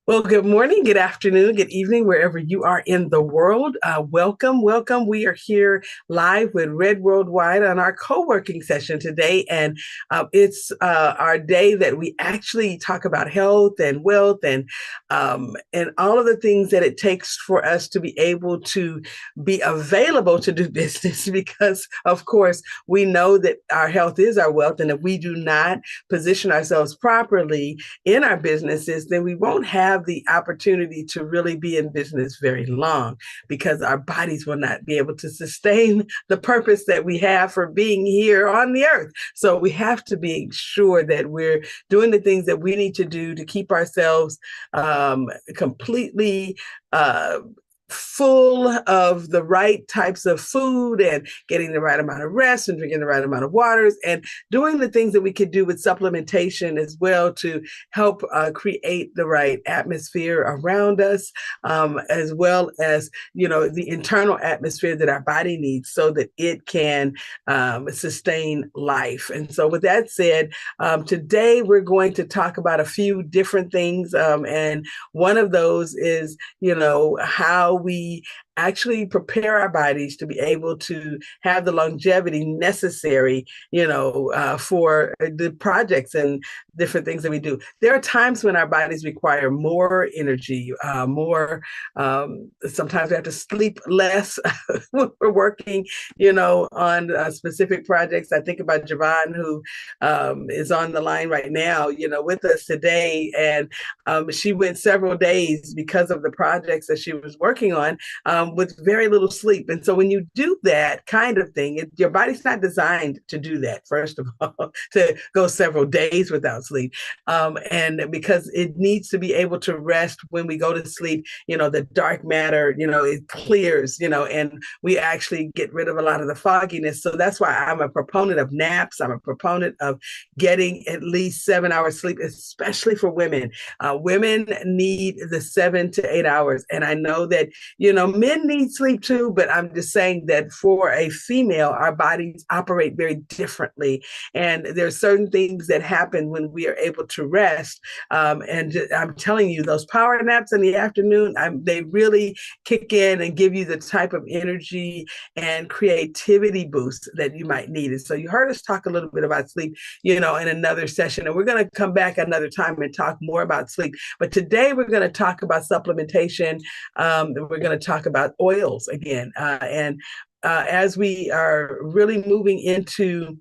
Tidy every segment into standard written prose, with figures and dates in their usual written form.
Well, good morning, good afternoon, good evening, wherever you are in the world. Welcome, welcome. We are here live with Red Worldwide on our co-working session today, and it's our day that we actually talk about health and wealth and all of the things that it takes for us to be able to be available to do business. Because, of course, we know that our health is our wealth, and if we do not position ourselves properly in our businesses, then we won't have the opportunity to really be in business very long because our bodies will not be able to sustain the purpose that we have for being here on the earth. So we have to be sure that we're doing the things that we need to do to keep ourselves completely full of the right types of food and getting the right amount of rest and drinking the right amount of waters and doing the things that we could do with supplementation as well to help create the right atmosphere around us, as well as the internal atmosphere that our body needs so that it can sustain life. And so with that said, today we're going to talk about a few different things, and one of those is how we actually prepare our bodies to be able to have the longevity necessary, for the projects and different things that we do. There are times when our bodies require more energy, more. Sometimes we have to sleep less when we're working, on specific projects. I think about Javon, who is on the line right now, with us today, and she went several days because of the projects that she was working on, with very little sleep. And so when you do that kind of thing, your body's not designed to do that, first of all, to go several days without sleep. And because it needs to be able to rest when we go to sleep, the dark matter, it clears, and we actually get rid of a lot of the fogginess. So that's why I'm a proponent of naps. I'm a proponent of getting at least 7 hours sleep, especially for women. Women need the 7 to 8 hours. And I know that, men need sleep too, but I'm just saying that for a female, our bodies operate very differently. And there's certain things that happen when we are able to rest. And I'm telling you, those power naps in the afternoon, they really kick in and give you the type of energy and creativity boost that you might need. And so you heard us talk a little bit about sleep, in another session. And we're going to come back another time and talk more about sleep. But today we're going to talk about supplementation. We're going to talk about oils again. And as we are really moving into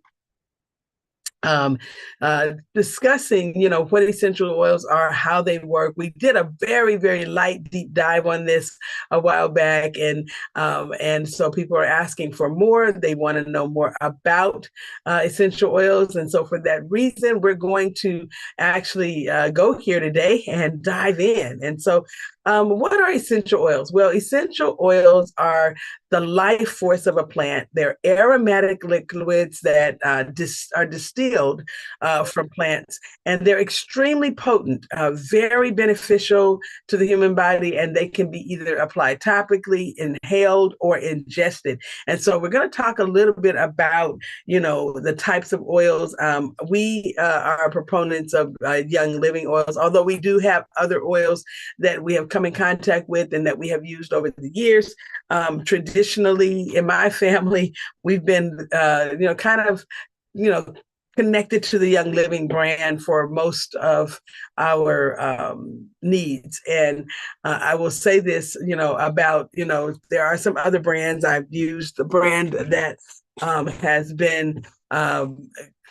discussing, what essential oils are, how they work. We did a very, very light deep dive on this a while back, and so people are asking for more. They want to know more about essential oils, and so for that reason, we're going to actually go here today and dive in. And so, what are essential oils? Well, essential oils are the life force of a plant. They're aromatic liquids that are distilled from plants, and they're extremely potent, very beneficial to the human body, and they can be either applied topically, inhaled, or ingested. And so we're going to talk a little bit about, the types of oils. We are proponents of Young Living oils, although we do have other oils that we have come in contact with and that we have used over the years. Traditionally, in my family, we've been, kind of, connected to the Young Living brand for most of our needs. And I will say this, about, there are some other brands I've used. The brand that has been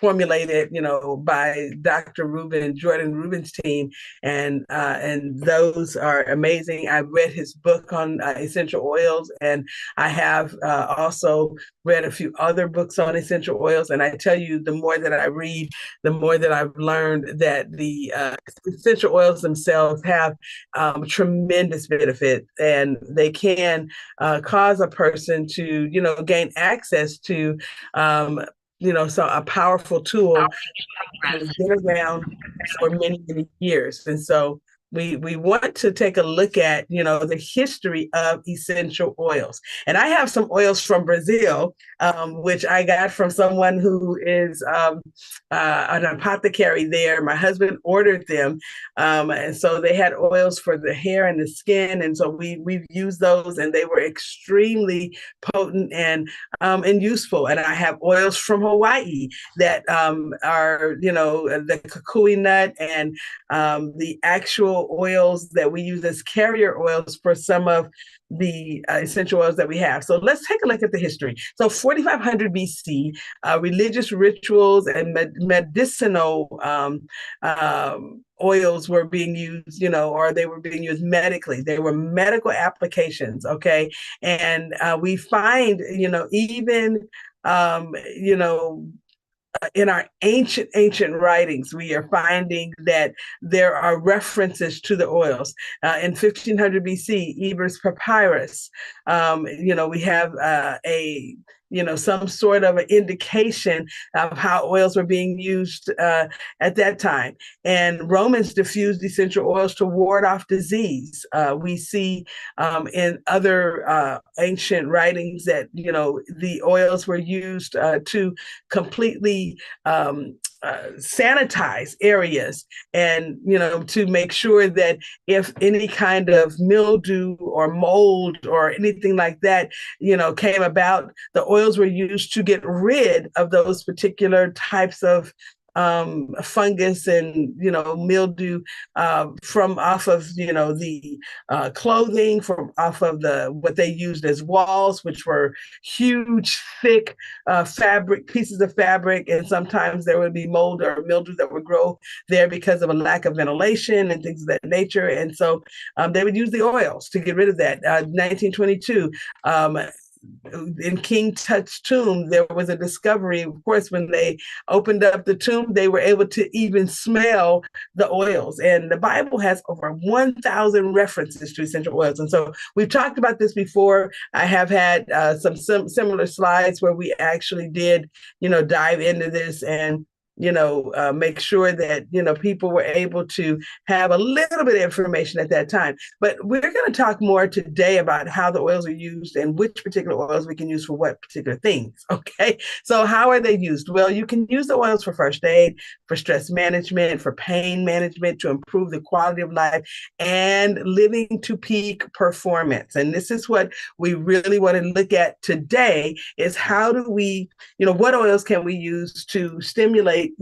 formulated, by Dr. Jordan Rubin's team, and those are amazing. I've read his book on essential oils, and I have also read a few other books on essential oils. And I tell you, the more that I read, the more that I've learned that the essential oils themselves have tremendous benefit, and they can cause a person to, gain access to so a powerful tool has been around for many, many years. And so we want to take a look at, the history of essential oils. And I have some oils from Brazil, which I got from someone who is an apothecary there. My husband ordered them, and so they had oils for the hair and the skin, and so we've used those, and they were extremely potent and useful. And I have oils from Hawaii that are, the kukui nut and the actual oils that we use as carrier oils for some of the essential oils that we have. So let's take a look at the history. So 4500 BC, religious rituals and medicinal oils were being used, or they were being used medically. They were medical applications, okay? And we find, even, in our ancient writings, we are finding that there are references to the oils. In 1500 BC, Eber's Papyrus, we have some sort of an indication of how oils were being used at that time. And Romans diffused essential oils to ward off disease. We see in other ancient writings that, the oils were used to completely sanitize areas, and to make sure that if any kind of mildew or mold or anything like that came about, the oils were used to get rid of those particular types of fungus and mildew from off of the clothing, from off of the what they used as walls, which were huge thick fabric pieces of fabric, and sometimes there would be mold or mildew that would grow there because of a lack of ventilation and things of that nature. And so they would use the oils to get rid of that. 1922, in King Tut's tomb, there was a discovery. Of course, when they opened up the tomb, they were able to even smell the oils. And the Bible has over 1,000 references to essential oils. And so we've talked about this before. I have had some similar slides where we actually did, dive into this and make sure that, people were able to have a little bit of information at that time. But we're going to talk more today about how the oils are used and which particular oils we can use for what particular things. Okay. So how are they used? Well, you can use the oils for first aid, for stress management, for pain management, to improve the quality of life and living to peak performance. And this is what we really want to look at today, is how do we, what oils can we use to stimulate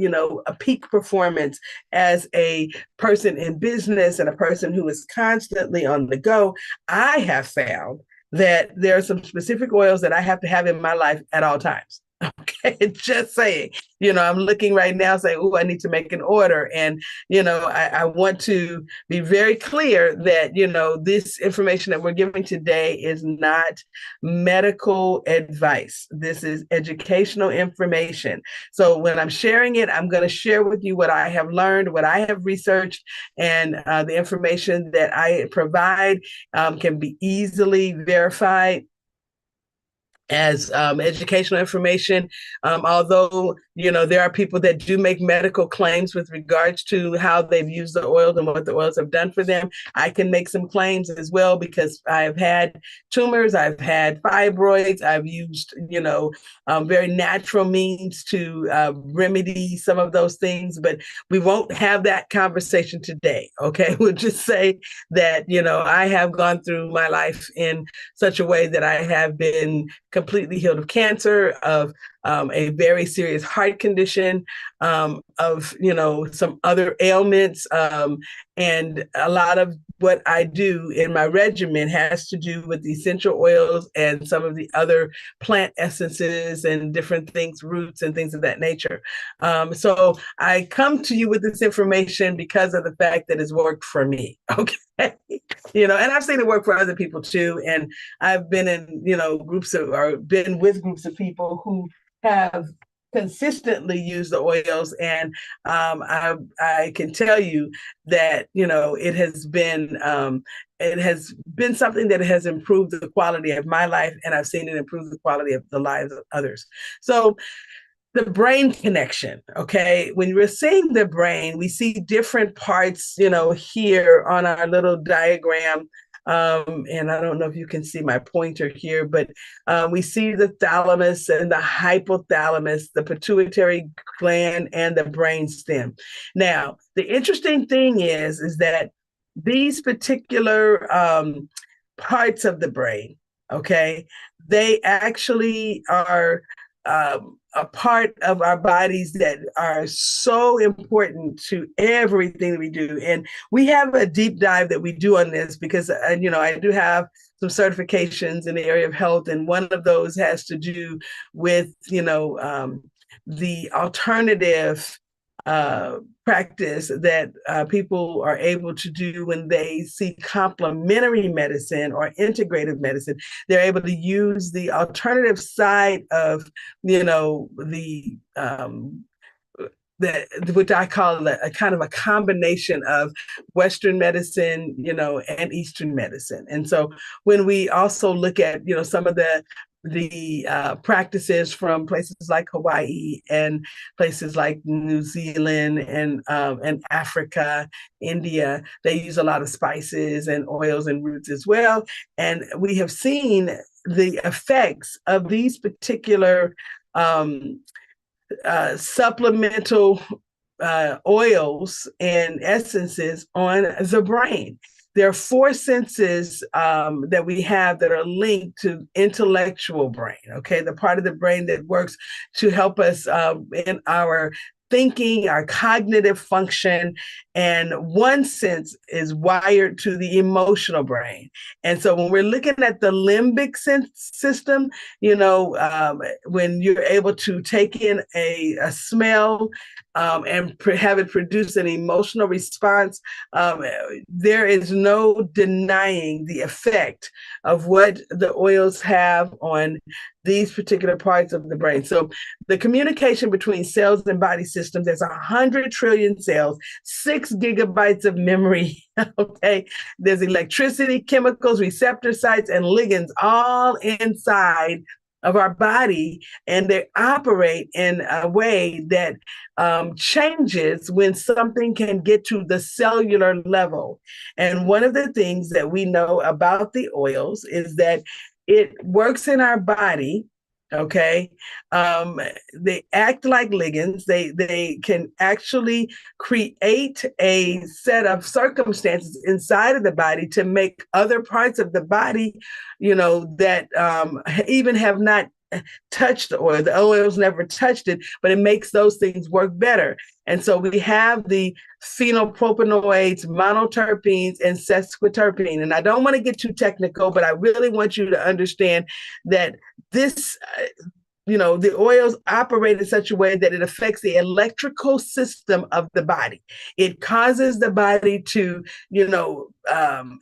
a peak performance as a person in business and a person who is constantly on the go. I have found that there are some specific oils that I have to have in my life at all times. Okay, just saying, I'm looking right now saying, oh, I need to make an order. And, I want to be very clear that, this information that we're giving today is not medical advice. This is educational information. So when I'm sharing it, I'm going to share with you what I have learned, what I have researched, and the information that I provide can be easily verified as educational information. Although, there are people that do make medical claims with regards to how they've used the oils and what the oils have done for them. I can make some claims as well, because I've had tumors, I've had fibroids, I've used, very natural means to remedy some of those things, but we won't have that conversation today. Okay. We'll just say that, I have gone through my life in such a way that I have been completely healed of cancer, of a very serious heart condition, of some other ailments, and a lot of what I do in my regimen has to do with the essential oils and some of the other plant essences and different things, roots and things of that nature. So I come to you with this information because of the fact that it's worked for me. Okay. And I've seen it work for other people too. And I've been in, groups of, or been with groups of people who have consistently used the oils. And I can tell you that, it has been something that has improved the quality of my life, and I've seen it improve the quality of the lives of others. So the brain connection. Okay, when we're seeing the brain, we see different parts, here on our little diagram. And I don't know if you can see my pointer here, but we see the thalamus and the hypothalamus, the pituitary gland, and the brain stem. Now, the interesting thing is that these particular parts of the brain, okay, they actually are a part of our bodies that are so important to everything that we do. And we have a deep dive that we do on this because, I do have some certifications in the area of health. And one of those has to do with, the alternative practice that people are able to do when they see complementary medicine or integrative medicine. They're able to use the alternative side of, which I call a kind of a combination of Western medicine, and Eastern medicine. And so when we also look at, some of the practices from places like Hawaii and places like New Zealand and Africa, India, they use a lot of spices and oils and roots as well. And we have seen the effects of these particular supplemental oils and essences on the brain. There are four senses that we have that are linked to intellectual brain, okay? The part of the brain that works to help us in our thinking, our cognitive function, and one sense is wired to the emotional brain. And so when we're looking at the limbic system, when you're able to take in a smell and have it produce an emotional response, there is no denying the effect of what the oils have on these particular parts of the brain. So the communication between cells and body systems, there's 100 trillion cells, 6 gigabytes of memory, okay? There's electricity, chemicals, receptor sites, and ligands all inside of our body, and they operate in a way that changes when something can get to the cellular level. And one of the things that we know about the oils is that it works in our body. Okay, they act like ligands. They can actually create a set of circumstances inside of the body to make other parts of the body, that even have not touched the oil. The oil's never touched it, but it makes those things work better. And so we have the phenylpropanoids, monoterpenes, and sesquiterpene. And I don't want to get too technical, but I really want you to understand that this, the oils operate in such a way that it affects the electrical system of the body. It causes the body to,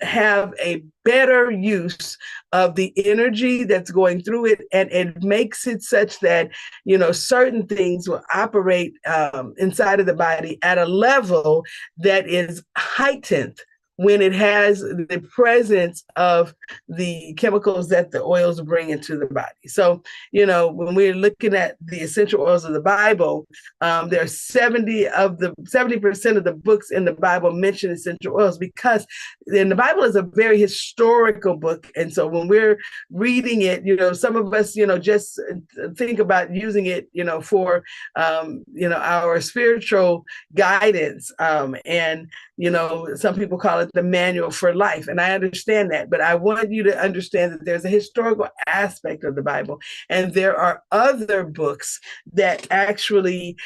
have a better use of the energy that's going through it. And it makes it such that, certain things will operate inside of the body at a level that is heightened when it has the presence of the chemicals that the oils bring into the body. So, when we're looking at the essential oils of the Bible, there are 70% of the books in the Bible mention essential oils, because then the Bible is a very historical book. And so when we're reading it, some of us, just think about using it, for, our spiritual guidance. And some people call it the manual for life. And I understand that, but I want you to understand that there's a historical aspect of the Bible. And there are other books that actually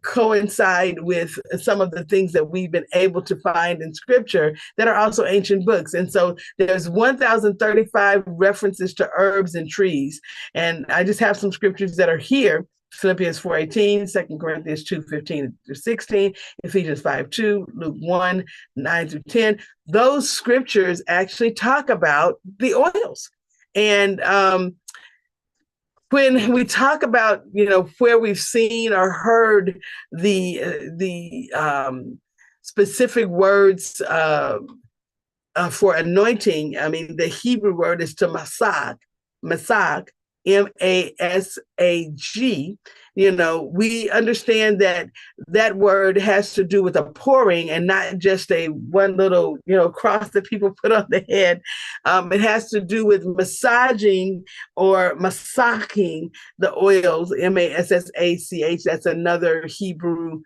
coincide with some of the things that we've been able to find in scripture that are also ancient books. And so there's 1,035 references to herbs and trees. And I just have some scriptures that are here. Philippians 4:18, 2 Corinthians 2:15-16, Ephesians 5:2, Luke 1:9-10. Those scriptures actually talk about the oils. And when we talk about, where we've seen or heard the specific words for anointing, I mean, the Hebrew word is to masag, MASAG, we understand that that word has to do with a pouring and not just a one little, cross that people put on the head. It has to do with massaging or massaching the oils, MASSACH. That's another Hebrew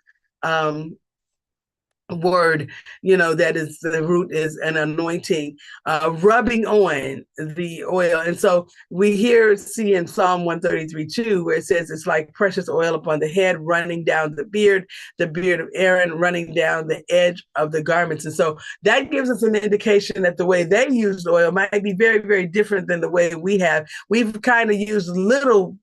word, that is, the root is an anointing, rubbing on the oil. And so we see in Psalm 133:2, where it says it's like precious oil upon the head, running down the beard of Aaron, running down the edge of the garments. And so that gives us an indication that the way they used oil might be very, very different than the way we have. We've kind of used little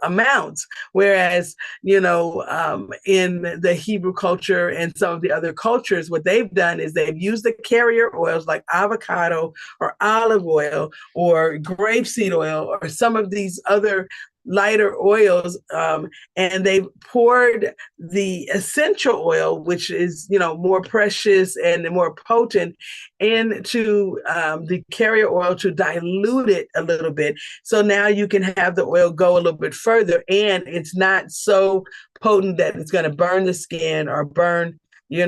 amounts, whereas in the Hebrew culture and some of the other cultures, what they've done is they've used the carrier oils like avocado or olive oil or grapeseed oil or some of these other lighter oils, and they poured the essential oil, which is more precious and more potent, into the carrier oil to dilute it a little bit. So now you can have the oil go a little bit further, and it's not so potent that it's going to burn the skin or burn the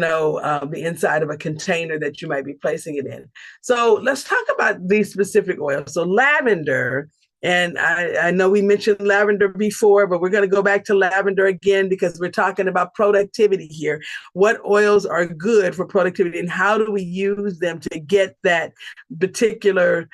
inside of a container that you might be placing it in. So let's talk about these specific oils. So lavender. And I know we mentioned lavender before, but we're going to go back to lavender again because we're talking about productivity here. What oils are good for productivity and how do we use them to get that particular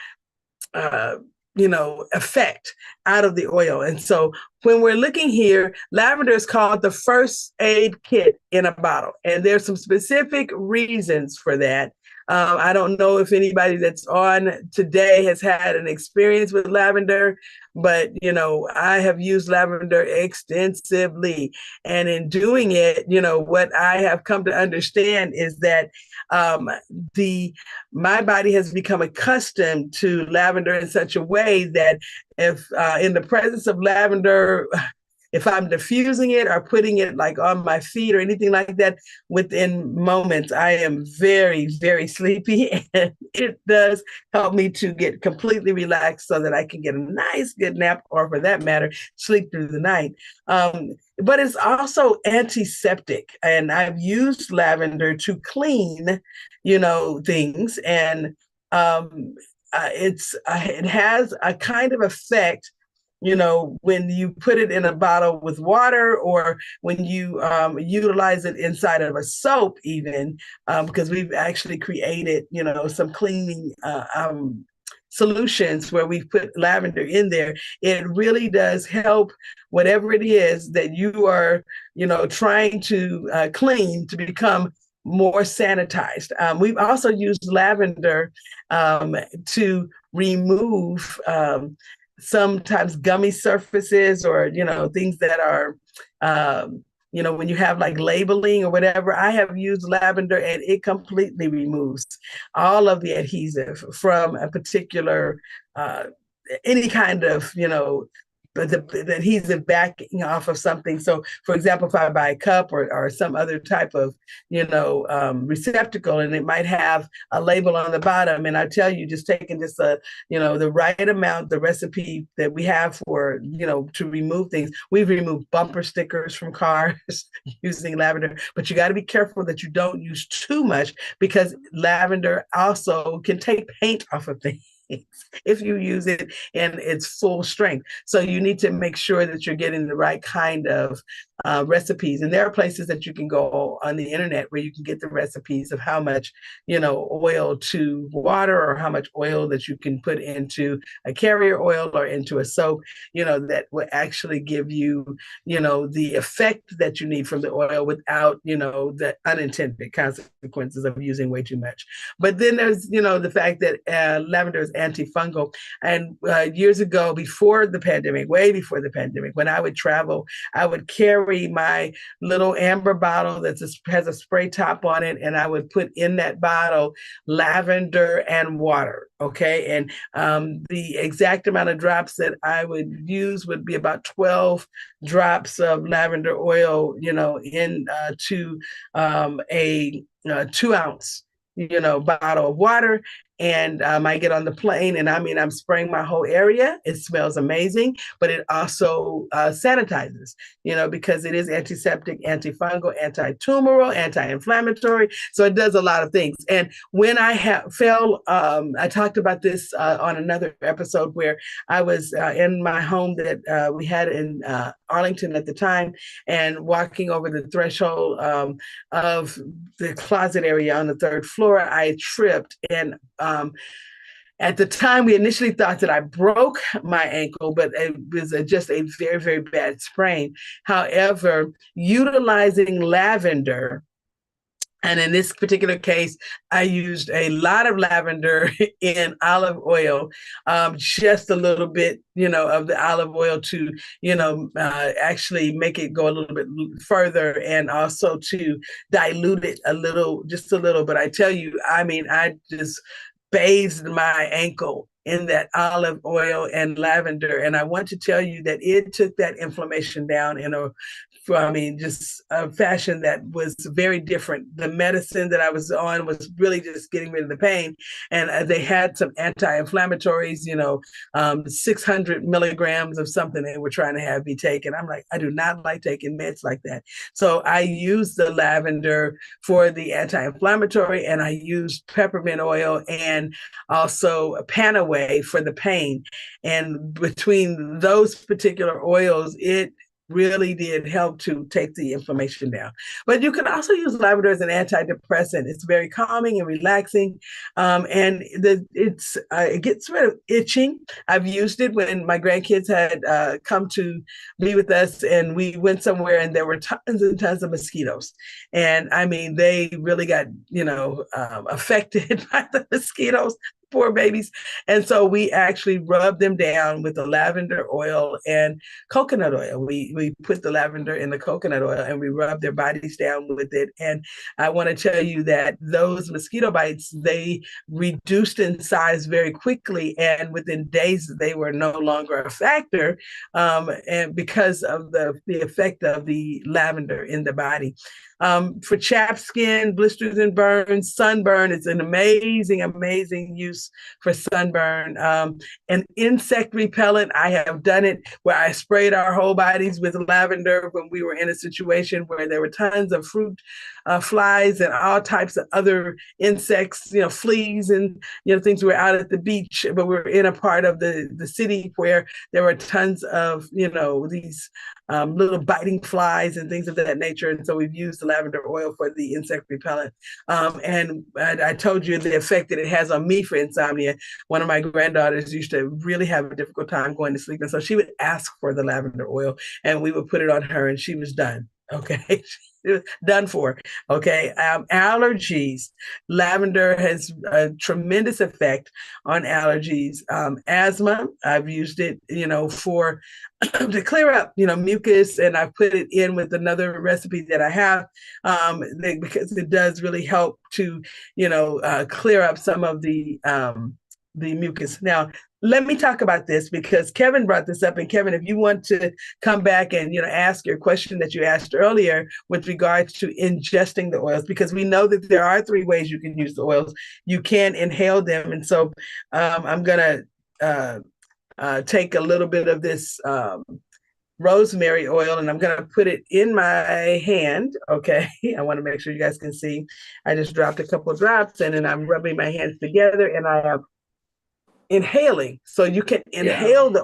effect out of the oil? And so when we're looking here, lavender is called the first aid kit in a bottle. And there's some specific reasons for that. I don't know if anybody that's on today has had an experience with lavender, but I have used lavender extensively. And in doing it, what I have come to understand is that my body has become accustomed to lavender in such a way that if in the presence of lavender, if I'm diffusing it or putting it like on my feet or anything like that, within moments, I am very, very sleepy. And it does help me to get completely relaxed so that I can get a nice, good nap, or for that matter, sleep through the night. But it's also antiseptic. And I've used lavender to clean, things. And it has a kind of effect when you put it in a bottle with water, or when you utilize it inside of a soap, even, because we've actually created, some cleaning solutions where we've put lavender in there. It really does help whatever it is that you are, trying to clean to become more sanitized. We've also used lavender to remove sometimes gummy surfaces, or things that are when you have like labeling or whatever. I have used lavender and it completely removes all of the adhesive from a particular any kind of the adhesive backing off of something. So for example, if I buy a cup or some other type of receptacle, and it might have a label on the bottom, and I tell you, just taking just the right amount, the recipe that we have for to remove things. We've removed bumper stickers from cars using lavender, but you got to be careful that you don't use too much, because lavender also can take paint off of things if you use it in its full strength. So you need to make sure that you're getting the right kind of recipes. And there are places that you can go on the internet where you can get the recipes of how much, oil to water, or how much oil that you can put into a carrier oil or into a soap, that will actually give you, the effect that you need from the oil without, the unintended consequences of using way too much. But then there's, the fact that lavender is antifungal. And years ago, before the pandemic, way before the pandemic, when I would travel, I would carry my little amber bottle that has a spray top on it, and I would put in that bottle lavender and water. Okay. And the exact amount of drops that I would use would be about 12 drops of lavender oil, into a 2-ounce bottle of water. And I get on the plane, and I mean, I'm spraying my whole area. It smells amazing, but it also sanitizes, because it is antiseptic, antifungal, anti-tumoral, anti-inflammatory. So it does a lot of things. And when I I talked about this on another episode where I was in my home that we had in Arlington at the time, and walking over the threshold of the closet area on the third floor, I tripped. And at the time, we initially thought that I broke my ankle, but it was just a very, very bad sprain. However, utilizing lavender, and in this particular case, I used a lot of lavender in olive oil, just a little bit, of the olive oil to, actually make it go a little bit further, and also to dilute it just a little. But I tell you, I mean, I just bathed my ankle in that olive oil and lavender. And I want to tell you that it took that inflammation down in just a fashion that was very different. The medicine that I was on was really just getting rid of the pain. And they had some anti-inflammatories, 600 milligrams of something they were trying to have me take. And I'm like, I do not like taking meds like that. So I used the lavender for the anti-inflammatory, and I used peppermint oil and also Panaway for the pain. And between those particular oils, it really did help to take the inflammation down. But you can also use lavender as an antidepressant. It's very calming and relaxing, and it gets rid of itching. I've used it when my grandkids had come to be with us, and we went somewhere, and there were tons and tons of mosquitoes. And I mean, they really got affected by the mosquitoes. Poor babies. And so we actually rubbed them down with the lavender oil and coconut oil. We put the lavender in the coconut oil, and we rubbed their bodies down with it. And I want to tell you that those mosquito bites, they reduced in size very quickly. And within days, they were no longer a factor, and because of the effect of the lavender in the body. For chapped skin, blisters and burns, sunburn is an amazing, amazing use for sunburn. An insect repellent, I have done it where I sprayed our whole bodies with lavender when we were in a situation where there were tons of fruit flies and all types of other insects, fleas and, things. We were out at the beach, but we were in a part of the city where there were tons of, these little biting flies and things of that nature. And so we've used the lavender oil for the insect repellent. And I told you the effect that it has on me for insomnia. One of my granddaughters used to really have a difficult time going to sleep. And so she would ask for the lavender oil, and we would put it on her, and she was done. Okay. Done for. Okay. Allergies. Lavender has a tremendous effect on allergies. Asthma, I've used it, for to clear up, mucus, and I've put it in with another recipe that I have, because it does really help to, clear up some of the mucus. Now, let me talk about this because Kevin brought this up. And Kevin, if you want to come back and, ask your question that you asked earlier with regards to ingesting the oils, because we know that there are 3 ways you can use the oils. You can inhale them. And so I'm going to take a little bit of this rosemary oil, and I'm going to put it in my hand. Okay. I want to make sure you guys can see. I just dropped a couple of drops, and then I'm rubbing my hands together, and I am inhaling. So you can inhale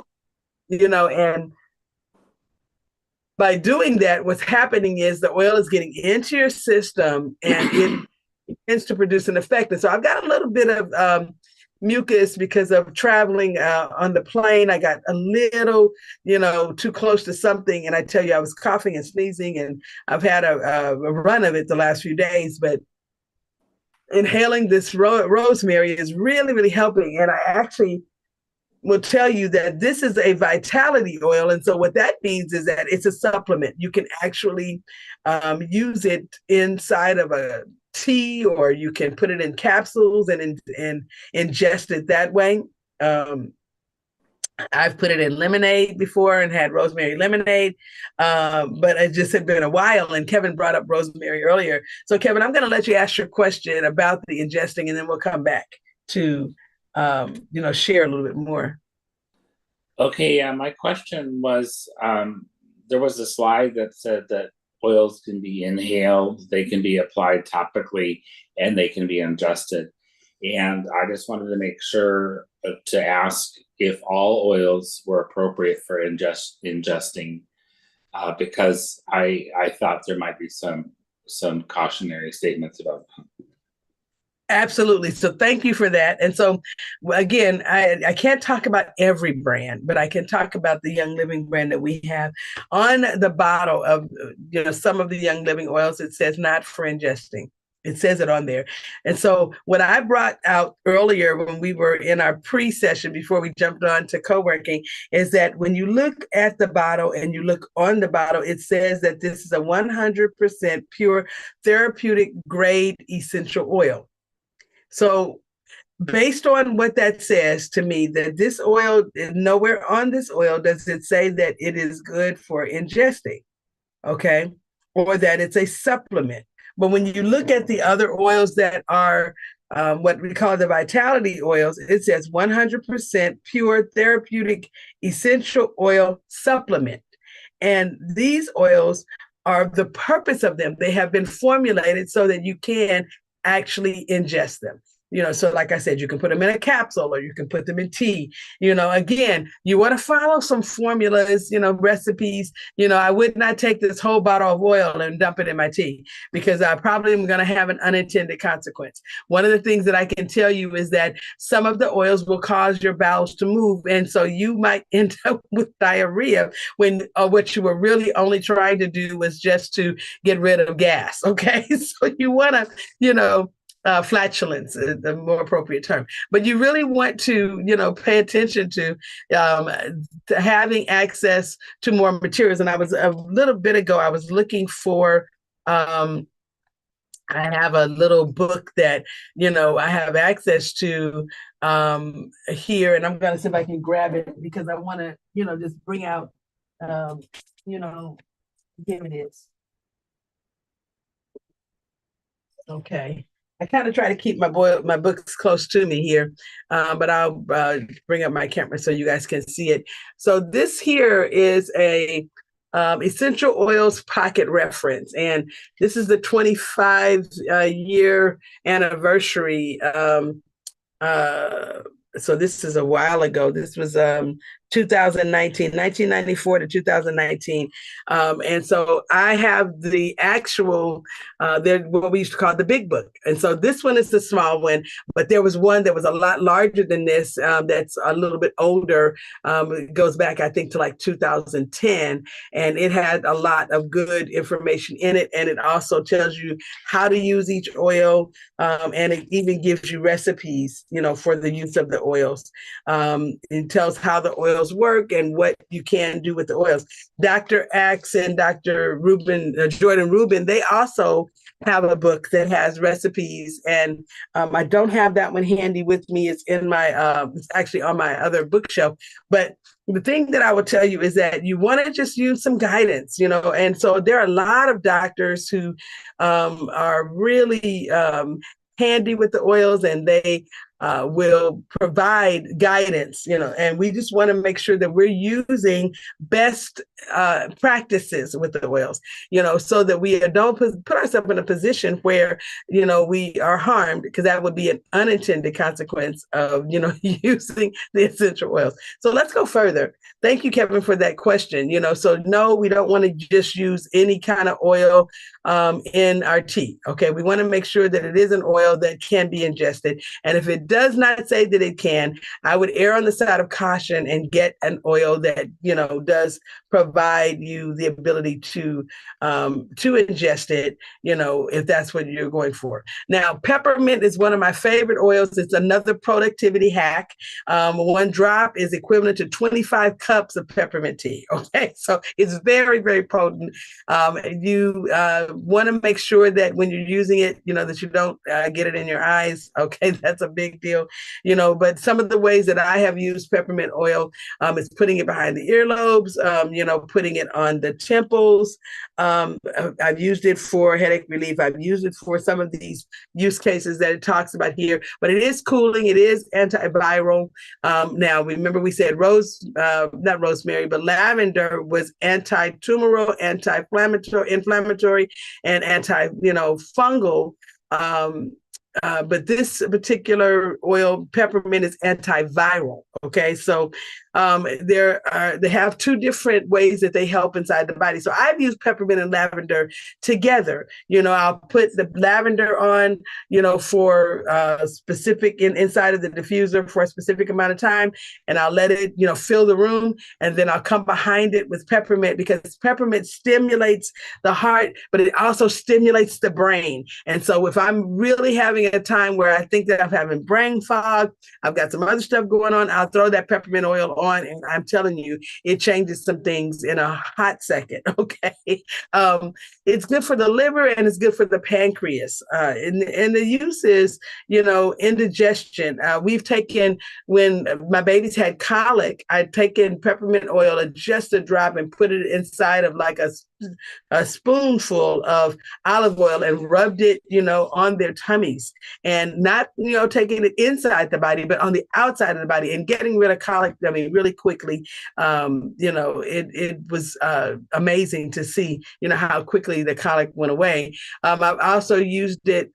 and by doing that, what's happening is the oil is getting into your system, and it begins to produce an effect. And so I've got a little bit of mucus because of traveling on the plane. I got a little, too close to something. And I tell you, I was coughing and sneezing, and I've had a run of it the last few days, but inhaling this rosemary is really, really helping. And I actually will tell you that this is a vitality oil. And so what that means is that it's a supplement. You can actually use it inside of a tea, or you can put it in capsules and ingest it that way. I've put it in lemonade before and had rosemary lemonade, but it just had been a while. And Kevin brought up rosemary earlier. So Kevin, I'm going to let you ask your question about the ingesting, and then we'll come back. to share a little bit more. Okay, yeah, my question was there was a slide that said that oils can be inhaled, they can be applied topically, and they can be ingested. And I just wanted to make sure to ask if all oils were appropriate for ingesting, because I thought there might be some cautionary statements about them. Absolutely. So thank you for that. And so again, I can't talk about every brand, but I can talk about the Young Living brand that we have. On the bottle of some of the Young Living oils, it says not for ingesting. It says it on there. And so what I brought out earlier when we were in our pre-session before we jumped on to co-working is that when you look at the bottle and you look on the bottle, it says that this is a 100% pure therapeutic grade essential oil. So based on what that says to me, that this oil, nowhere on this oil does it say that it is good for ingesting, okay, or that it's a supplement. But when you look at the other oils that are what we call the vitality oils, it says 100% pure therapeutic essential oil supplement. And these oils are the purpose of them. They have been formulated so that you can actually ingest them. So like I said, you can put them in a capsule or you can put them in tea. Again, you want to follow some formulas, recipes. I would not take this whole bottle of oil and dump it in my tea because I probably am going to have an unintended consequence. One of the things that I can tell you is that some of the oils will cause your bowels to move. And so you might end up with diarrhea when what you were really only trying to do was just to get rid of gas. Okay. So you want to, flatulence, the more appropriate term. But you really want to, pay attention to having access to more materials. And I was a little bit ago, I was looking for, I have a little book that, I have access to here, and I'm going to see if I can grab it because I want to, just bring out, here it is. Okay. I kind of try to keep my books close to me here, but I'll bring up my camera so you guys can see it. So this here is a essential oils pocket reference, and this is the 25-year anniversary. So this is a while ago. This was 1994 to 2019. And so I have the actual, what we used to call the big book. And so this one is the small one, but there was one that was a lot larger than this that's a little bit older. It goes back, I think, to like 2010. And it had a lot of good information in it. And it also tells you how to use each oil. And it even gives you recipes, for the use of the oils. It tells how the oils work and what you can do with the oils. Dr. Axe and Dr. Jordan Rubin, they also have a book that has recipes, and I don't have that one handy with me. It's in my, it's actually on my other bookshelf. But the thing that I will tell you is that you want to just use some guidance, and so there are a lot of doctors who are really handy with the oils, and they will provide guidance, and we just want to make sure that we're using best practices with the oils, so that we don't put ourselves in a position where, we are harmed, because that would be an unintended consequence of, using the essential oils. So let's go further. Thank you, Kevin, for that question. So no, we don't want to just use any kind of oil in our tea. Okay, we want to make sure that it is an oil that can be ingested. And if it does not say that it can, I would err on the side of caution and get an oil that, does provide you the ability to ingest it, if that's what you're going for. Now, peppermint is one of my favorite oils. It's another productivity hack. One drop is equivalent to 25 cups of peppermint tea. Okay, so it's very, very potent. You want to make sure that when you're using it, that you don't get it in your eyes. Okay, that's a big big deal, but some of the ways that I have used peppermint oil is putting it behind the earlobes, putting it on the temples. I've used it for headache relief. I've used it for some of these use cases that it talks about here, but it is cooling. It is antiviral. Now, remember we said not rosemary, but lavender was anti-tumoral, anti-inflammatory, and fungal. But this particular oil, peppermint, is antiviral. Okay, so they have two different ways that they help inside the body. So I've used peppermint and lavender together. I'll put the lavender on, for specific inside of the diffuser for a specific amount of time, and I'll let it, fill the room, and then I'll come behind it with peppermint, because peppermint stimulates the heart, but it also stimulates the brain. And so if I'm really having a time where I think that I'm having brain fog, I've got some other stuff going on, I'll throw that peppermint oil on, and I'm telling you, it changes some things in a hot second. Okay. It's good for the liver and it's good for the pancreas. And the use is, indigestion. We've taken, when my babies had colic, I'd taken peppermint oil and just a drop and put it inside of like a spoonful of olive oil and rubbed it, on their tummies, and not, taking it inside the body, but on the outside of the body, and getting rid of colic, really quickly. It was amazing to see, how quickly the colic went away. I've also used it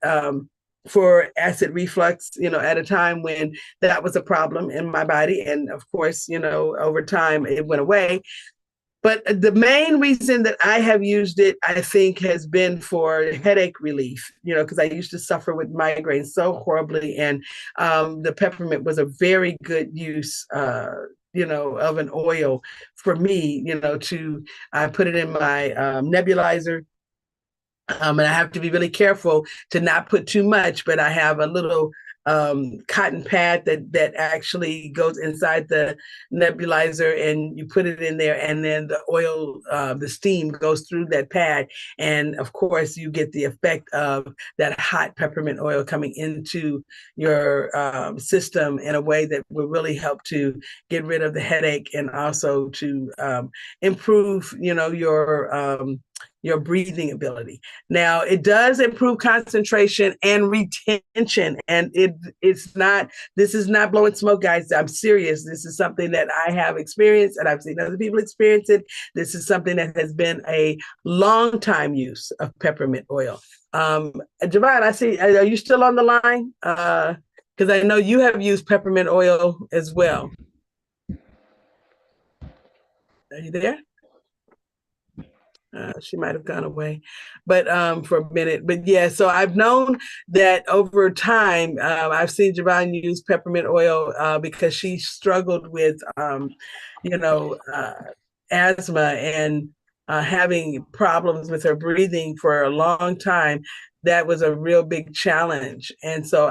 for acid reflux, at a time when that was a problem in my body. And of course, over time it went away. But the main reason that I have used it, I think, has been for headache relief, because I used to suffer with migraines so horribly. And the peppermint was a very good use, of an oil for me, I put it in my nebulizer. And I have to be really careful to not put too much, but I have a little cotton pad that actually goes inside the nebulizer, and you put it in there, and then the oil, the steam goes through that pad, and of course you get the effect of that hot peppermint oil coming into your system in a way that will really help to get rid of the headache, and also to improve your breathing ability. Now, it does improve concentration and retention. And this is not blowing smoke, guys. I'm serious. This is something that I have experienced, and I've seen other people experience it. This is something that has been a long time use of peppermint oil. Javon, I see, are you still on the line? Because I know you have used peppermint oil as well. Are you there? She might have gone away, but for a minute. But yeah, so I've known that over time, I've seen Javon use peppermint oil because she struggled with, asthma and having problems with her breathing for a long time. That was a real big challenge. And so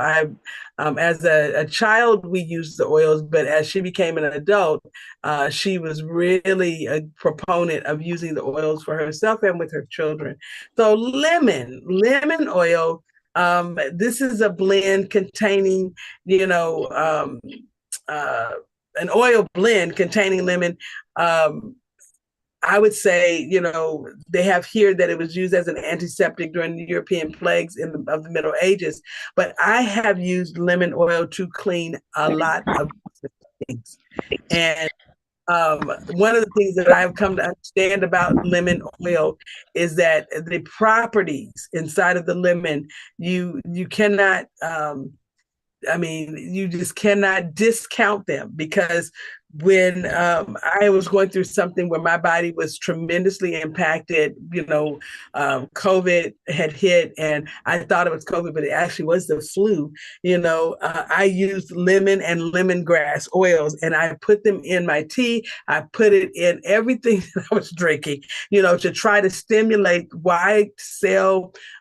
as a child, we used the oils, but as she became an adult, she was really a proponent of using the oils for herself and with her children. So lemon oil, this is a blend containing, an oil blend containing lemon. I would say, they have here that it was used as an antiseptic during the European plagues of the Middle Ages. But I have used lemon oil to clean a lot of things. And one of the things that I've come to understand about lemon oil is that the properties inside of the lemon, you cannot, you just cannot discount them, because when I was going through something where my body was tremendously impacted, COVID had hit, and I thought it was COVID, but it actually was the flu. I used lemon and lemongrass oils, and I put them in my tea. I put it in everything that I was drinking, to try to stimulate white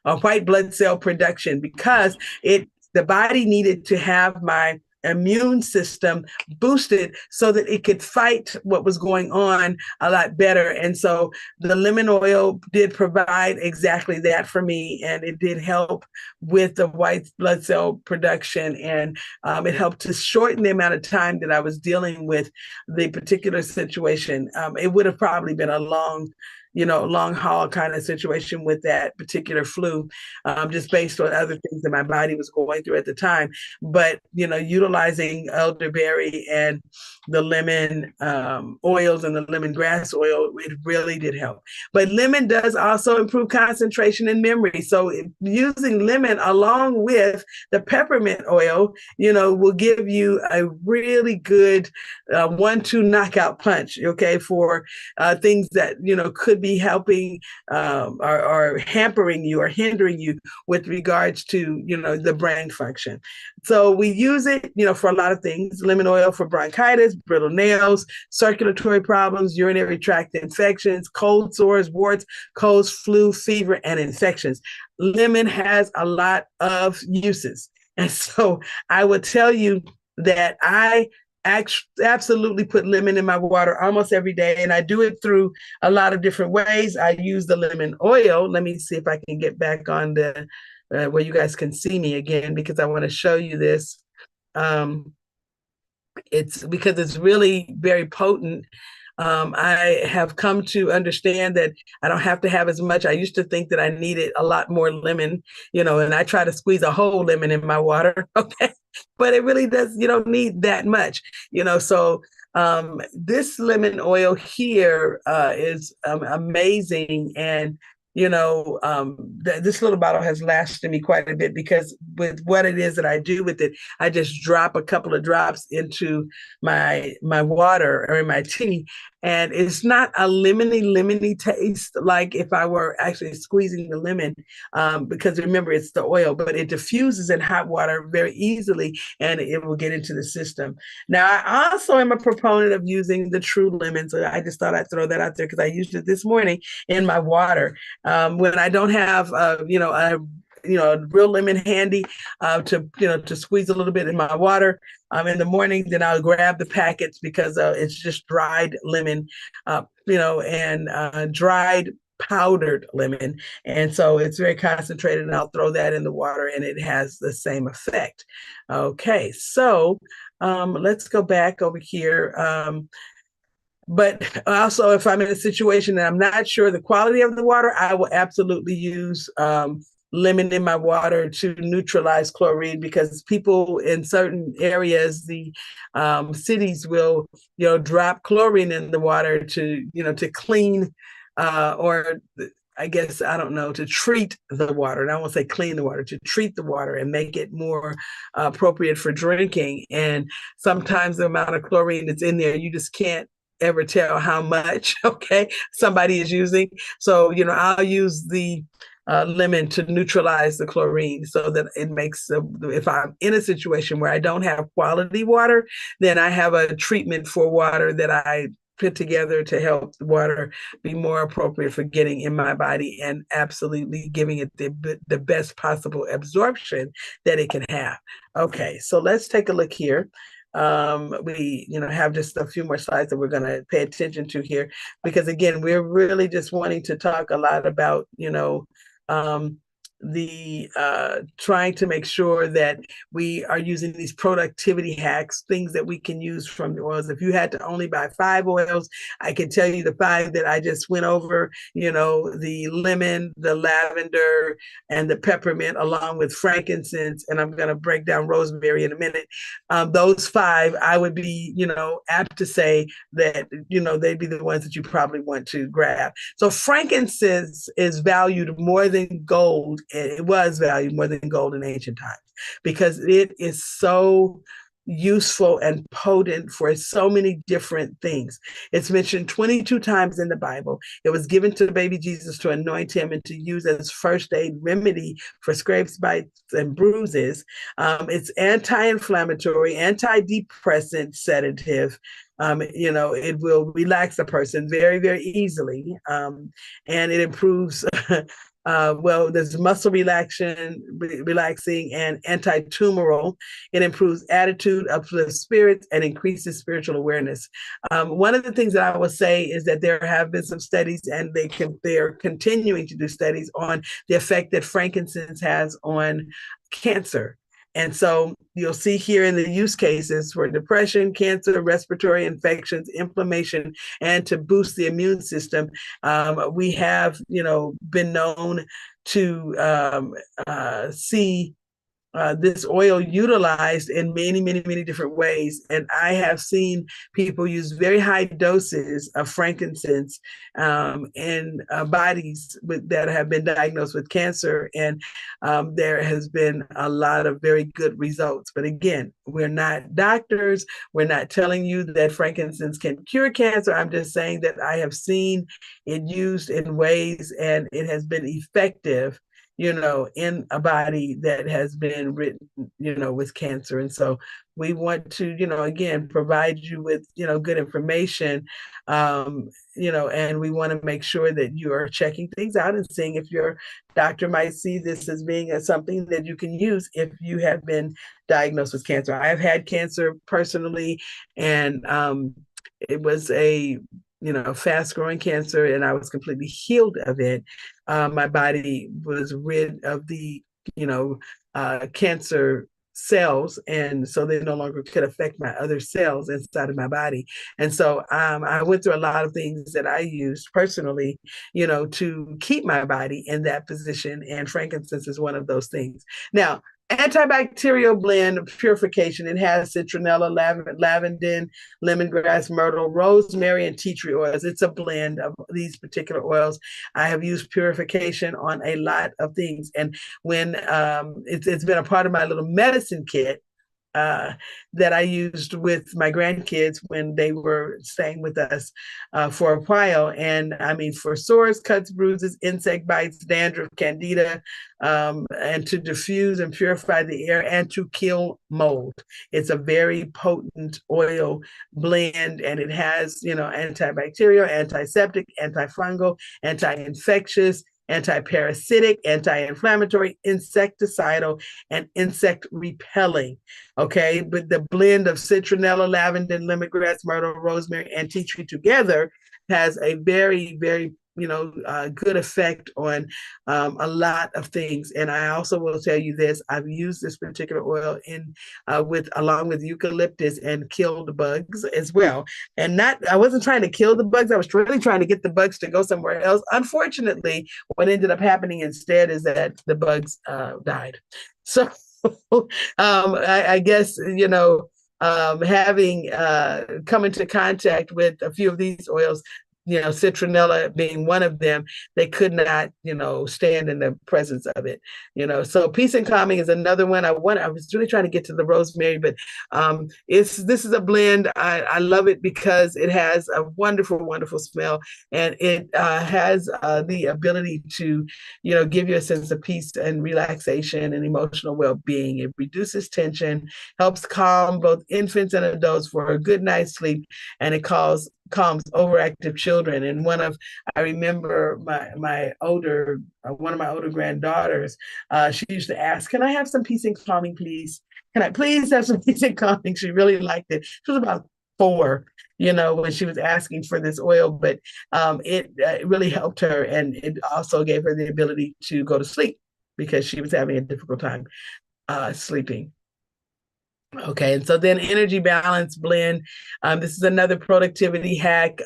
blood cell production, because the body needed to have my immune system boosted so that it could fight what was going on a lot better. And so the lemon oil did provide exactly that for me, and it did help with the white blood cell production, and it helped to shorten the amount of time that I was dealing with the particular situation. It would have probably been a long haul kind of situation with that particular flu, just based on other things that my body was going through at the time. But, utilizing elderberry and the lemon oils and the lemongrass oil, it really did help. But lemon does also improve concentration and memory. So using lemon along with the peppermint oil, will give you a really good 1-2 knockout punch, okay, for things that, could be helping or hampering you or hindering you with regards to, the brain function. So we use it, for a lot of things. Lemon oil for bronchitis, brittle nails, circulatory problems, urinary tract infections, cold sores, warts, colds, flu, fever, and infections. Lemon has a lot of uses. And so I would tell you that I absolutely put lemon in my water almost every day, and I do it through a lot of different ways. I use the lemon oil. Let me see if I can get back on the where you guys can see me again, because I want to show you this. It's because it's really very potent. I have come to understand that I don't have to have as much. I used to think that I needed a lot more lemon, and I try to squeeze a whole lemon in my water. Okay. But it really does, you don't need that much, so this lemon oil here is amazing. And this little bottle has lasted me quite a bit, because with what it is that I do with it, I just drop a couple of drops into my water or in my tea, and it's not a lemony taste like if I were actually squeezing the lemon, because remember, it's the oil, but it diffuses in hot water very easily, and it will get into the system. Now, I also am a proponent of using the True Lemon, so I just thought I'd throw that out there because I used it this morning in my water. When I don't have, a real lemon handy to squeeze a little bit in my water in the morning, then I'll grab the packets, because it's just dried lemon, and dried powdered lemon. And so it's very concentrated, and I'll throw that in the water, and it has the same effect. Okay, so let's go back over here. But also, if I'm in a situation that I'm not sure the quality of the water, I will absolutely use lemon in my water to neutralize chlorine, because people in certain areas, the cities will, drop chlorine in the water to clean or I guess, I don't know, to treat the water. And I won't say clean the water, to treat the water and make it more appropriate for drinking. And sometimes the amount of chlorine that's in there, you just can't ever tell how much, okay, somebody is using. So, I'll use the lemon to neutralize the chlorine, so that it makes, if I'm in a situation where I don't have quality water, then I have a treatment for water that I put together to help the water be more appropriate for getting in my body, and absolutely giving it the best possible absorption that it can have. Okay, so let's take a look here. We have just a few more slides that we're going to pay attention to here, because again, we're really just wanting to talk a lot about the trying to make sure that we are using these productivity hacks, things that we can use from the oils. If you had to only buy 5 oils, I can tell you the 5 that I just went over, the lemon, the lavender, and the peppermint, along with frankincense, and I'm going to break down rosemary in a minute. Those 5, I would be, apt to say that, they'd be the ones that you probably want to grab. So frankincense is valued more than gold. It was valued more than gold in ancient times, because it is so useful and potent for so many different things. It's mentioned 22 times in the Bible. It was given to baby Jesus to anoint him and to use as first aid remedy for scrapes, bites, and bruises. It's anti-inflammatory, antidepressant, sedative. It will relax a person very, very easily. And it improves well, there's muscle relaxing and anti-tumoral. It improves attitude, uplifts spirits, and increases spiritual awareness. One of the things that I will say is that there have been some studies, and they're continuing to do studies on the effect that frankincense has on cancer. And so you'll see here in the use cases for depression, cancer, respiratory infections, inflammation, and to boost the immune system. We have, been known to see this oil utilized in many, many, many different ways. And I have seen people use very high doses of frankincense in bodies that have been diagnosed with cancer. And there has been a lot of very good results. But again, we're not doctors. We're not telling you that frankincense can cure cancer. I'm just saying that I have seen it used in ways and it has been effective in a body that has been written, with cancer. And so we want to, again, provide you with, good information, and we want to make sure that you are checking things out and seeing if your doctor might see this as being something that you can use if you have been diagnosed with cancer. I've had cancer personally, and it was a fast growing cancer, and I was completely healed of it. My body was rid of the, cancer cells, and so they no longer could affect my other cells inside of my body. And so I went through a lot of things that I used personally, to keep my body in that position, and frankincense is one of those things. Now, antibacterial blend purification. It has citronella, lavender, lemongrass, myrtle, rosemary, and tea tree oils. It's a blend of these particular oils. I have used purification on a lot of things. And when it's been a part of my little medicine kit that I used with my grandkids when they were staying with us for a while. And I mean, for sores, cuts, bruises, insect bites, dandruff, candida, and to diffuse and purify the air and to kill mold. It's a very potent oil blend, and it has, antibacterial, antiseptic, antifungal, anti-infectious, anti-parasitic, anti-inflammatory, insecticidal, and insect repelling. Okay, but the blend of citronella, lavender, lemongrass, myrtle, rosemary, and tea tree together has a very, very good effect on a lot of things. And I also will tell you this: I've used this particular oil along with eucalyptus and killed bugs as well. And I wasn't trying to kill the bugs. I was really trying to get the bugs to go somewhere else. Unfortunately, what ended up happening instead is that the bugs died. So I guess, having come into contact with a few of these oils, citronella being one of them, they could not, stand in the presence of it, So peace and calming is another one. I was really trying to get to the rosemary, but this is a blend. I love it because it has a wonderful, wonderful smell, and it has the ability to, give you a sense of peace and relaxation and emotional well-being. It reduces tension, helps calm both infants and adults for a good night's sleep, and it calms overactive children. And I remember one of my older granddaughters, she used to ask, "Can I have some peace and calming, please? Can I please have some peace and calming?" She really liked it. She was about 4, when she was asking for this oil, but it really helped her. And it also gave her the ability to go to sleep because she was having a difficult time sleeping. Okay, and so then energy balance blend. This is another productivity hack.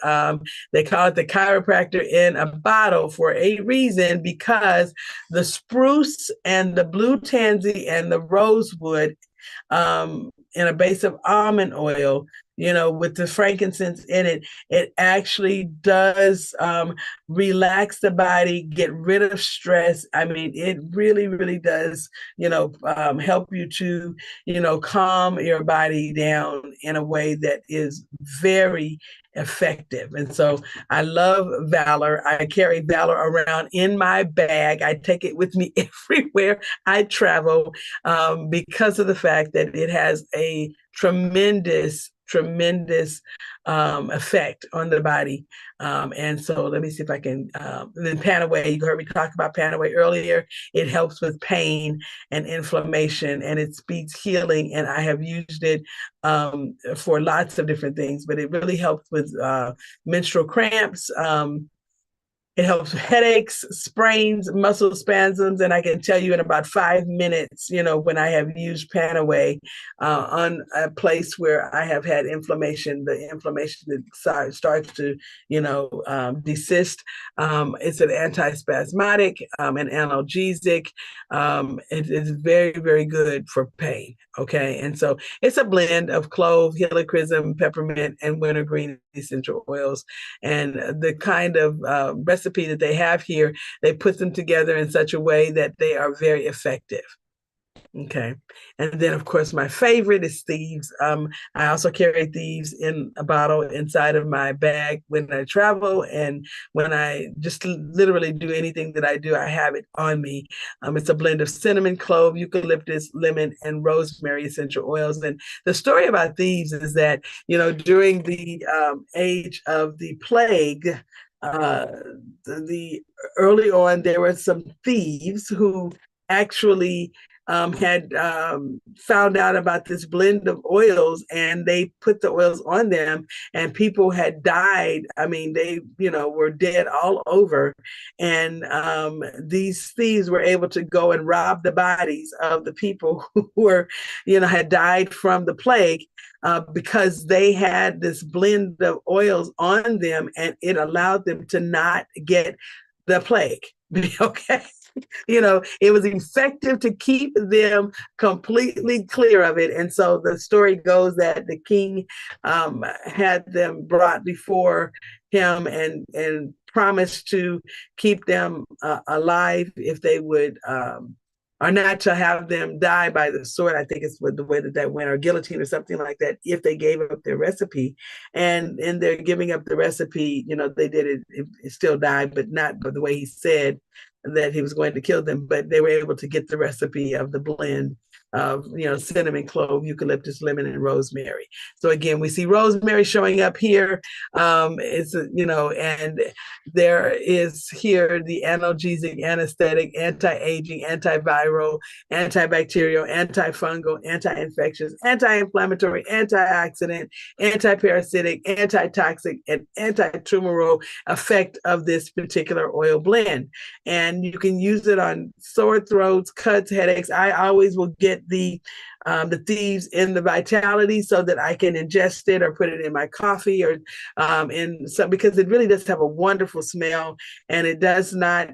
They call it the chiropractor in a bottle for a reason, because the spruce and the blue tansy and the rosewood in a base of almond oil, with the frankincense in it, it actually does relax the body, get rid of stress. I mean, it really, really does, help you to, calm your body down in a way that is very effective. And so I love Valor. I carry Valor around in my bag. I take it with me everywhere I travel because of the fact that it has a tremendous effect on the body. And so let me see if I can, then Panaway, you heard me talk about Panaway earlier. It helps with pain and inflammation, and it speeds healing. And I have used it for lots of different things, but it really helps with menstrual cramps. It helps with headaches, sprains, muscle spasms, and I can tell you in about 5 minutes, when I have used Panaway on a place where I have had inflammation, the inflammation that starts to, desist. It's an antispasmodic, an analgesic. It is very, very good for pain. Okay, and so it's a blend of clove, helichrysum, peppermint, and wintergreen essential oils, and the kind of recipe that they have here, they put them together in such a way that they are very effective. Okay. And then, of course, my favorite is Thieves. I also carry Thieves in a bottle inside of my bag when I travel. And when I just literally do anything that I do, I have it on me. It's a blend of cinnamon, clove, eucalyptus, lemon, and rosemary essential oils. And the story about Thieves is that, during the age of the plague, the early on, there were some thieves who actually had found out about this blend of oils, and they put the oils on them, and people had died. I mean, they, were dead all over. And these thieves were able to go and rob the bodies of the people who were, had died from the plague. Because they had this blend of oils on them, and it allowed them to not get the plague. Okay. It was effective to keep them completely clear of it. And so the story goes that the king had them brought before him and promised to keep them alive if they would, or not to have them die by the sword. I think it's the way that went, or guillotine or something like that, if they gave up their recipe. And in their giving up the recipe, they did it still died, but not by the way he said that he was going to kill them, but they were able to get the recipe of the blend of, cinnamon, clove, eucalyptus, lemon, and rosemary. So again, we see rosemary showing up here. And there is here the analgesic, anesthetic, anti-aging, antiviral, antibacterial, antifungal, anti-infectious, anti-inflammatory, antioxidant, anti-parasitic, antitoxic, and anti-tumoral effect of this particular oil blend. And you can use it on sore throats, cuts, headaches. I always will get the Thieves in the Vitality so that I can ingest it or put it in my coffee, or because it really does have a wonderful smell, and it does not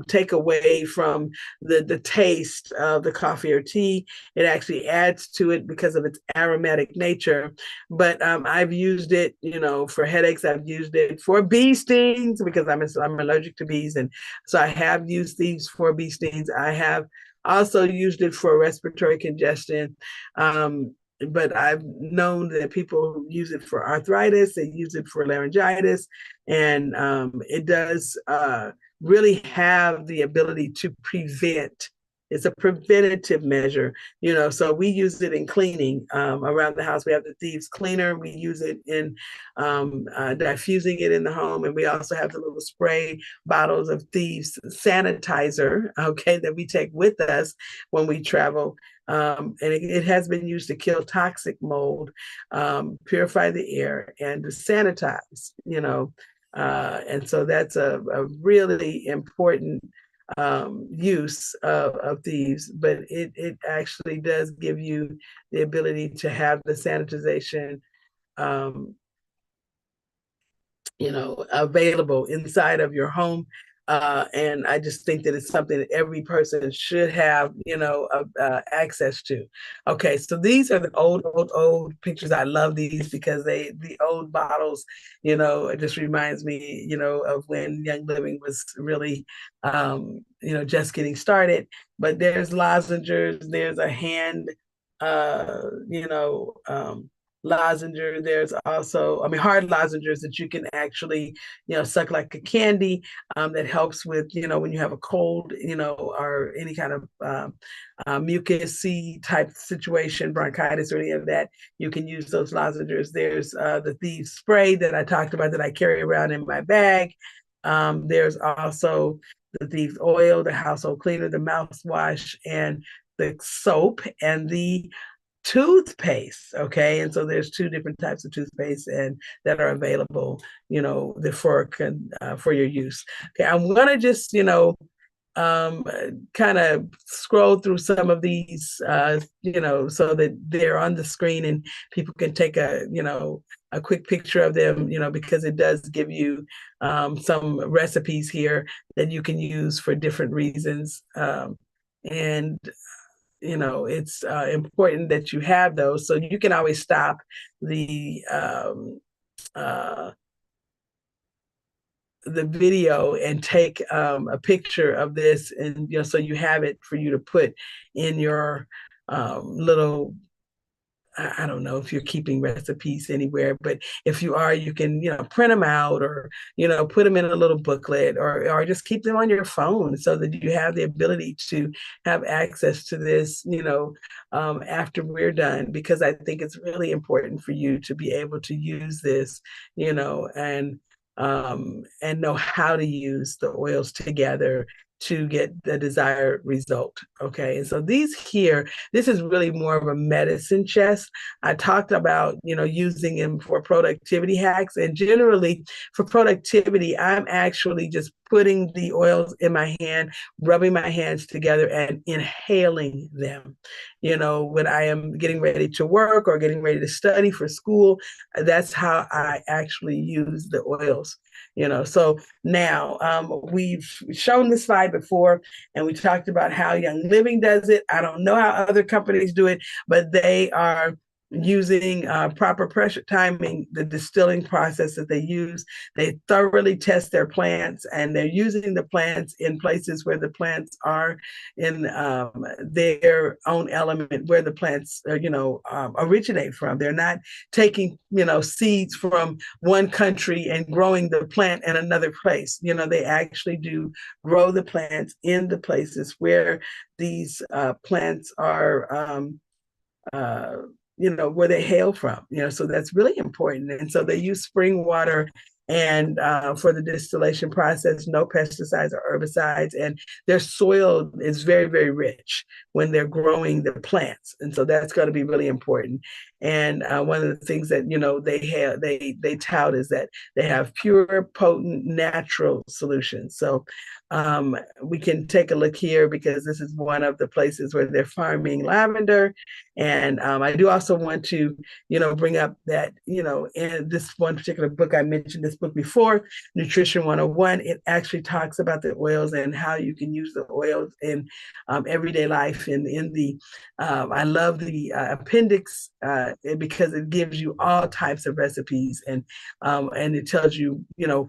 take away from the taste of the coffee or tea. It actually adds to it because of its aromatic nature. But I've used it, for headaches. I've used it for bee stings because I'm allergic to bees, and so I have used Thieves for bee stings. I have also used it for respiratory congestion. But I've known that people use it for arthritis, they use it for laryngitis, and it does really have the ability to prevent. It's a preventative measure, so we use it in cleaning around the house. We have the Thieves cleaner. We use it in diffusing it in the home. And we also have the little spray bottles of Thieves sanitizer, okay, that we take with us when we travel. And it has been used to kill toxic mold, purify the air, and to sanitize, and so that's a really important use of Thieves, but it actually does give you the ability to have the sanitization available inside of your home. And I just think that it's something that every person should have, access to. Okay, so these are the old pictures. I love these because the old bottles, it just reminds me, of when Young Living was really, just getting started. But there's lozengers, there's a hand, lozenge. There's also, I mean, hard lozenges that you can actually, suck like a candy, that helps with, when you have a cold, or any kind of mucusy type situation, bronchitis or any of that. You can use those lozenges. There's the Thieves spray that I talked about that I carry around in my bag. There's also the Thieves oil, the household cleaner, the mouthwash, and the soap, and the toothpaste. Okay, and so there's two different types of toothpaste and that are available, for your use. Okay, I'm gonna just um, kind of scroll through some of these, so that they're on the screen and people can take a quick picture of them, because it does give you some recipes here that you can use for different reasons. And it's important that you have those, so you can always stop uh, the video and take a picture of this, and so you have it for you to put in your little, I don't know if you're keeping recipes anywhere, but if you are, you can, print them out, or, put them in a little booklet, or just keep them on your phone so that you have the ability to have access to this, after we're done, because I think it's really important for you to be able to use this, and know how to use the oils together to get the desired result. Okay. And so this is really more of a medicine chest. I talked about, using them for productivity hacks. And generally for productivity, I'm actually just putting the oils in my hand, rubbing my hands together and inhaling them. When I am getting ready to work or getting ready to study for school, that's how I actually use the oils. So now, we've shown this slide before, and we talked about how Young Living does it. I don't know how other companies do it, but they are using proper pressure timing, the distilling process that they use. They thoroughly test their plants, and they're using the plants in places where the plants are in their own element, where the plants originate from. They're not taking seeds from one country and growing the plant in another place. They actually do grow the plants in the places where these plants are where they hail from, so that's really important. And so they use spring water and for the distillation process, no pesticides or herbicides, and their soil is very, very rich when they're growing the plants, and so that's going to be really important. And one of the things that they tout is that they have pure, potent, natural solutions. So we can take a look here, because this is one of the places where they're farming lavender. And I do also want to, bring up that, in this one particular book, I mentioned this book before, Nutrition 101, it actually talks about the oils and how you can use the oils in everyday life. And I love the appendix because it gives you all types of recipes, and it tells you,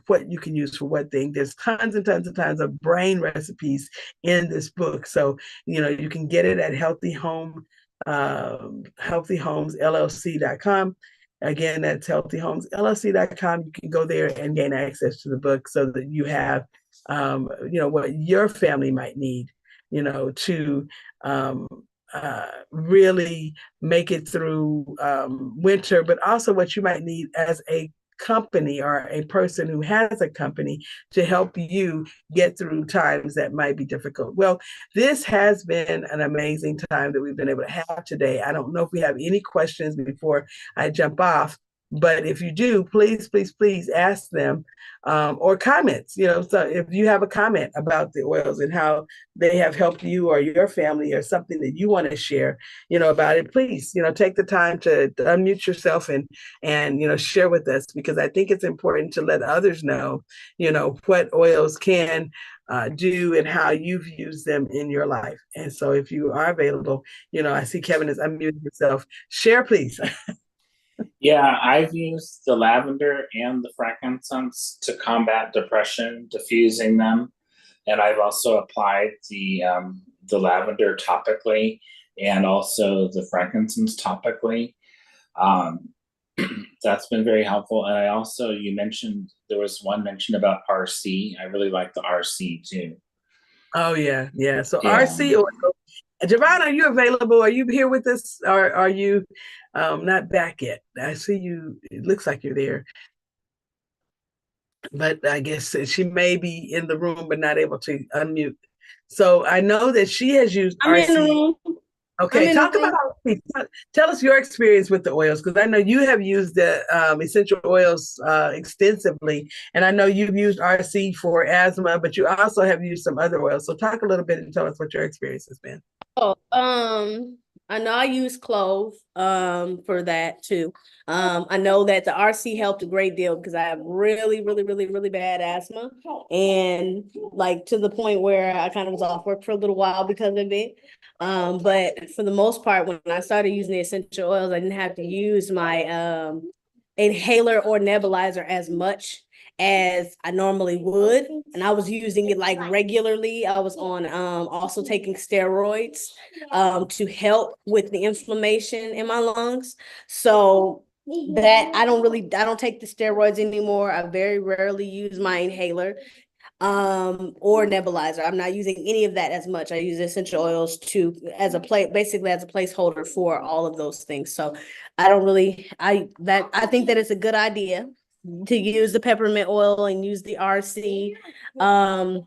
what you can use for what thing. There's tons and tons and tons of brain recipes in this book. So, you can get it at healthyhomesllc.com. Again, that's healthyhomesllc.com. You can go there and gain access to the book so that you have, what your family might need, to really make it through winter, but also what you might need as a company or a person who has a company to help you get through times that might be difficult. Well, this has been an amazing time that we've been able to have today. I don't know if we have any questions before I jump off, but if you do, please, please, please ask them, or comments. So if you have a comment about the oils and how they have helped you or your family, or something that you want to share, about it, please, take the time to unmute yourself and share with us, because I think it's important to let others know, what oils can do and how you've used them in your life. And so if you are available, I see Kevin is unmuting himself. Share, please. Yeah, I've used the lavender and the frankincense to combat depression, diffusing them, and I've also applied the lavender topically and also the frankincense topically. That's been very helpful. And I also, you mentioned, there was one mention about RC. I really like the RC too. Oh yeah, yeah. So Yeah. RC oil. Javon, are you available? Are you here with us? Or are you not back yet? I see you. It looks like you're there, but I guess she may be in the room but not able to unmute. So I know that she has used I'm in the RC. room. I'm Okay, in the talk room. about tell us your experience with the oils, because I know you have used the essential oils extensively, and I know you've used RC for asthma, but you also have used some other oils. So talk a little bit and tell us what your experience has been. Oh, I know I use clove for that too. I know that the RC helped a great deal because I have really, really, really, really bad asthma, and like to the point where I kind of was off work for a little while because of it. But for the most part, when I started using the essential oils, I didn't have to use my inhaler or nebulizer as much as I normally would. And I was using it like regularly. I was on also taking steroids to help with the inflammation in my lungs. So that I don't take the steroids anymore. I very rarely use my inhaler or nebulizer. I'm not using any of that as much. I use essential oils to as a basically as a placeholder for all of those things. So I don't really I think that it's a good idea to use the peppermint oil and use the RC. Trying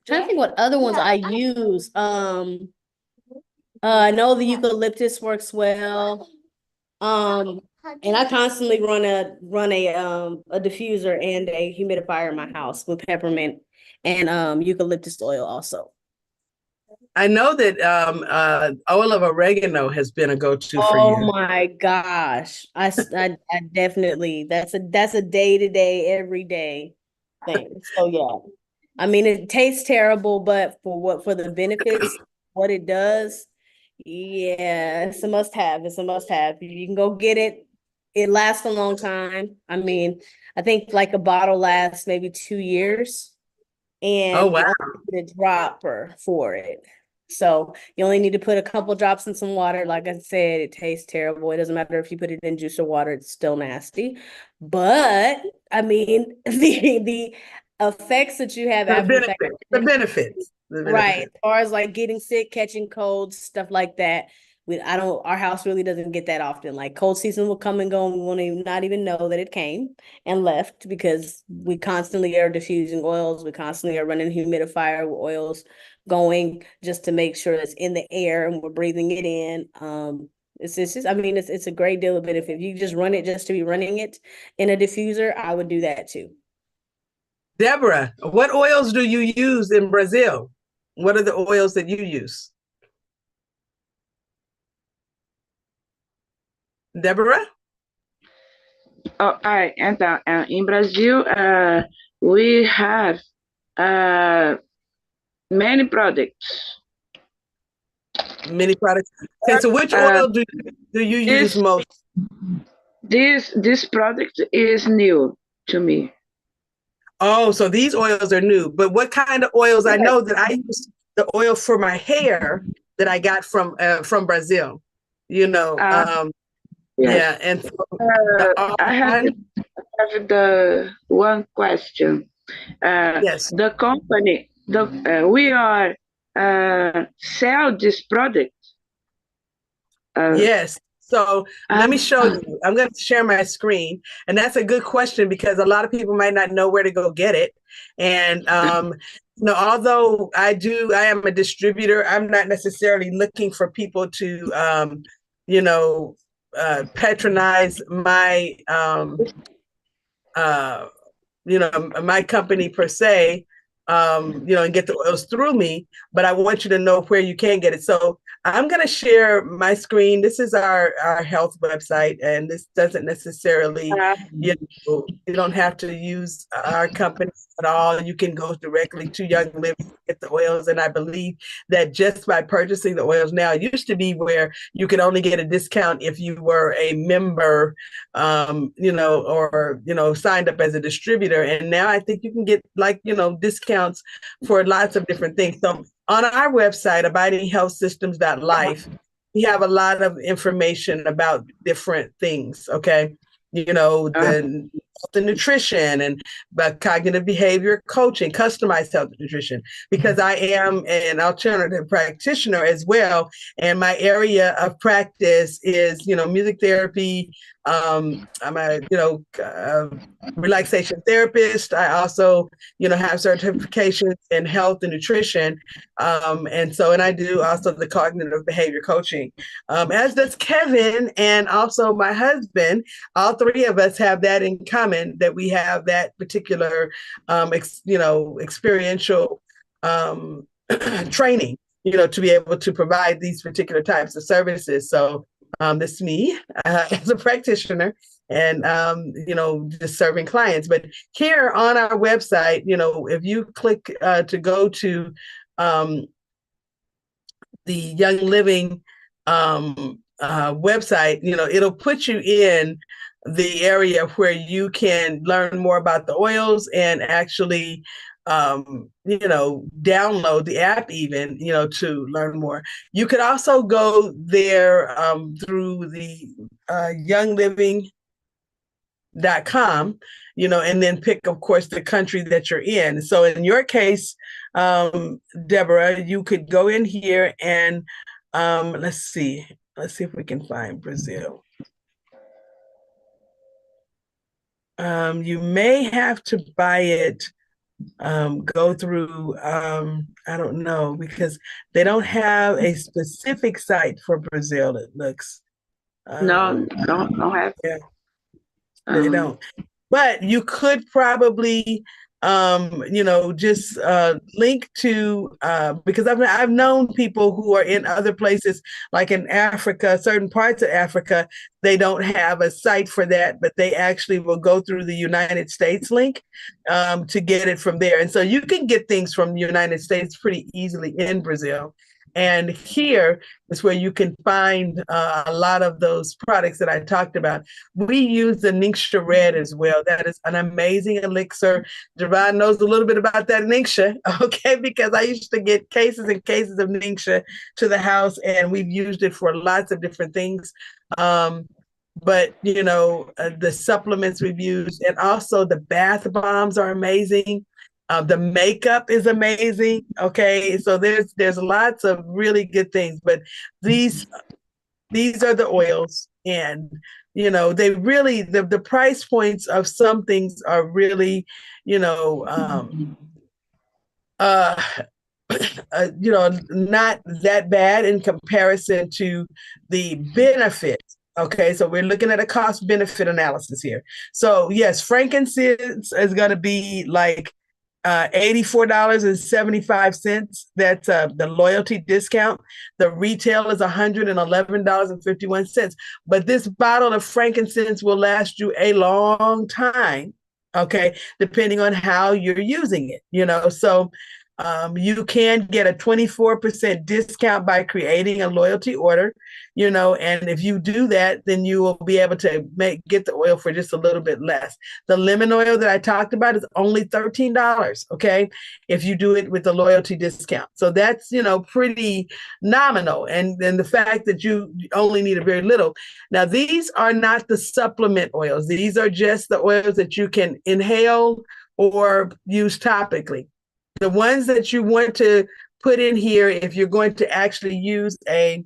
to think what other ones I use. I know the eucalyptus works well. And I constantly run a diffuser and a humidifier in my house with peppermint and eucalyptus oil also. I know that oil of oregano has been a go-to for Oh you. my gosh. I definitely that's a day-to-day, everyday thing. So yeah. I mean, it tastes terrible, but for the benefits, what it does, yeah, it's a must have. It's a must have. You can go get it. It lasts a long time. I mean, I think like a bottle lasts maybe 2 years, Oh and wow. you only need a dropper for it. So you only need to put a couple drops in some water. Like I said, it tastes terrible. It doesn't matter if you put it in juice or water, it's still nasty. But I mean, the effects that you have The after the fact, benefits. The benefits. The right? benefits. As far as like getting sick, catching colds, stuff like that. I don't, our house really doesn't get that often. Like cold season will come and go, and we won't even not even know that it came and left because we constantly are diffusing oils. We constantly are running a humidifier with oils going just to make sure it's in the air and we're breathing it in. It's just, I mean, it's a great deal of benefit. If you just run it just to be running it in a diffuser, I would do that too. Deborah, what oils do you use in Brazil? What are the oils that you use? Deborah? Oh, então, em Brazil, we have many products. Many products. Okay, so which oil do you use most? This product is new to me. Oh, so these oils are new. But what kind of oils? I know that I use the oil for my hair that I got from Brazil. You know, Yes. yeah, and so, I have the one question. yes, The company, we are sell this product. yes. So let me show you. I'm going to share my screen, and that's a good question because a lot of people might not know where to go get it. And you know, although I am a distributor. I'm not necessarily looking for people to, you know, patronize my, you know, my company per se. You know, and get the oils through me, but I want you to know where you can get it. So I'm going to share my screen. This is our health website, and this doesn't necessarily, you know, you don't have to use our company at all. You can go directly to Young Living and get the oils. And I believe that just by purchasing the oils now, it used to be where you could only get a discount if you were a member, you know, or, you know, signed up as a distributor. And now I think you can get like, you know, discounts for lots of different things. So on our website, abidinghealthsystems.life, we have a lot of information about different things. Okay. the nutrition and cognitive behavior coaching, customized health nutrition, because I am an alternative practitioner as well. And my area of practice is, music therapy. I'm a, relaxation therapist. I also, have certifications in health and nutrition. And I do also the cognitive behavior coaching, as does Kevin and also my husband. All three of us have that in common, that we have that particular, experiential training, to be able to provide these particular types of services. So this is me as a practitioner and, just serving clients. But here on our website, if you click to go to the Young Living website, it'll put you in the area where you can learn more about the oils and actually download the app even, to learn more. You could also go there through the youngliving.com, and then pick, of course, the country that you're in. So in your case, Deborah, you could go in here and let's see if we can find Brazil. You may have to buy it, go through, I don't know, because they don't have a specific site for Brazil, it looks. No, don't have. Yeah, they don't. But you could probably, just link to, because I've known people who are in other places, like in Africa, certain parts of Africa, they don't have a site for that, but they actually will go through the United States link to get it from there. And so you can get things from the United States pretty easily in Brazil. And here is where you can find a lot of those products that I talked about. We use the Ningxia Red as well. That is an amazing elixir. Javon knows a little bit about that Ningxia, okay? Because I used to get cases and cases of Ningxia to the house, and we've used it for lots of different things. But the supplements we've used, and also the bath bombs are amazing. The makeup is amazing. Okay, so there's lots of really good things, but these are the oils, and they really, the price points of some things are really not that bad in comparison to the benefits. Okay, so we're looking at a cost benefit analysis here. So yes, frankincense is going to be like $84.75. That's the loyalty discount. The retail is $111.51. But this bottle of frankincense will last you a long time, okay, depending on how you're using it, So you can get a 24% discount by creating a loyalty order, and if you do that, then you will be able to get the oil for just a little bit less. The lemon oil that I talked about is only $13, okay, if you do it with the loyalty discount. So that's, pretty nominal. And then the fact that you only need a very little. Now, these are not the supplement oils. These are just the oils that you can inhale or use topically. The ones that you want to put in here, if you're going to actually use a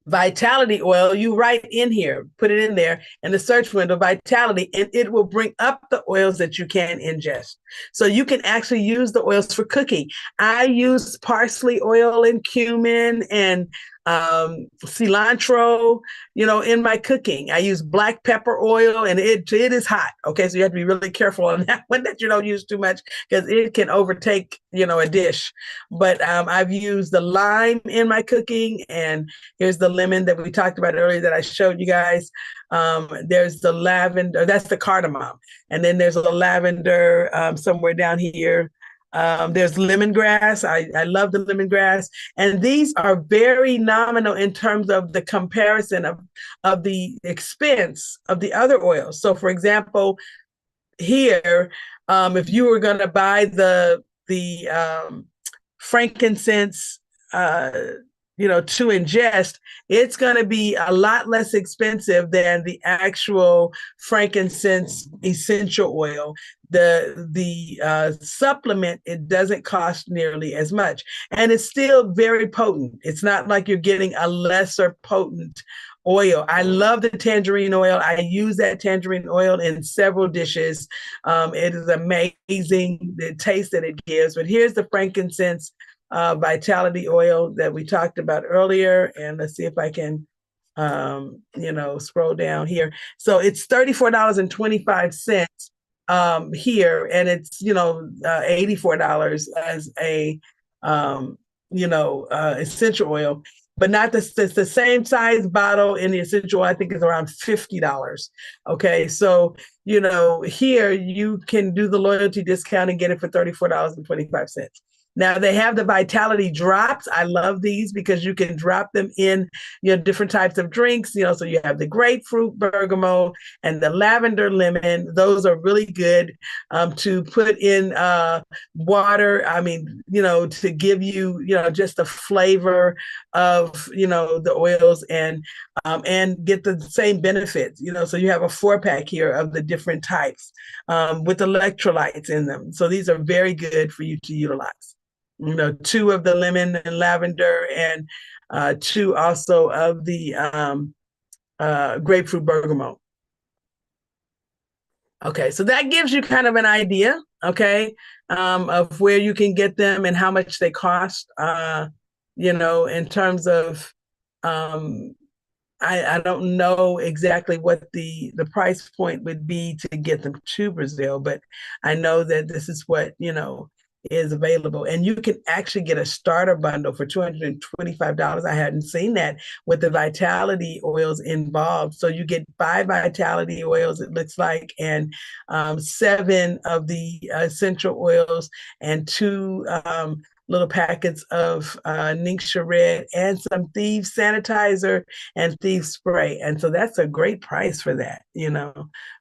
vitality oil, you write in here, put it in there in the search window, vitality, and it will bring up the oils that you can ingest. So you can actually use the oils for cooking. I use parsley oil and cumin and cilantro, in my cooking. I use black pepper oil, and it is hot. Okay, so you have to be really careful on that one, that you don't use too much, because it can overtake, a dish. But I've used the lime in my cooking, and here's the lemon that we talked about earlier that I showed you guys. There's the lavender, that's the cardamom, and then there's a lavender somewhere down here. There's lemongrass. I love the lemongrass. And these are very nominal in terms of the comparison of the expense of the other oils. So for example, here, if you were going to buy the frankincense to ingest, it's going to be a lot less expensive than the actual frankincense essential oil. The supplement, it doesn't cost nearly as much, and it's still very potent. It's not like you're getting a lesser potent oil. I love the tangerine oil. I use that tangerine oil in several dishes. It is amazing the taste that it gives. But here's the frankincense vitality oil that we talked about earlier. And let's see if I can, scroll down here. So it's $34.25 here, and it's, $84 as a, essential oil, but not the same size bottle in the essential oil. I think is around $50. Okay. So, here you can do the loyalty discount and get it for $34.25. Now they have the vitality drops. I love these because you can drop them in, different types of drinks. So you have the grapefruit bergamot and the lavender lemon. Those are really good to put in water. I mean, to give you, just the flavor of, the oils and get the same benefits. So you have a 4-pack here of the different types with electrolytes in them. So these are very good for you to utilize. 2 of the lemon and lavender, and 2 also of the grapefruit bergamot. Okay, so that gives you kind of an idea, okay, of where you can get them and how much they cost, in terms of, I don't know exactly what the price point would be to get them to Brazil, but I know that this is what, is available. And you can actually get a starter bundle for $225. I hadn't seen that with the vitality oils involved. So you get 5 vitality oils, it looks like, and 7 of the essential oils, and 2 little packets of Ningxia Red, and some Thieves sanitizer and Thieves spray. And so that's a great price for that,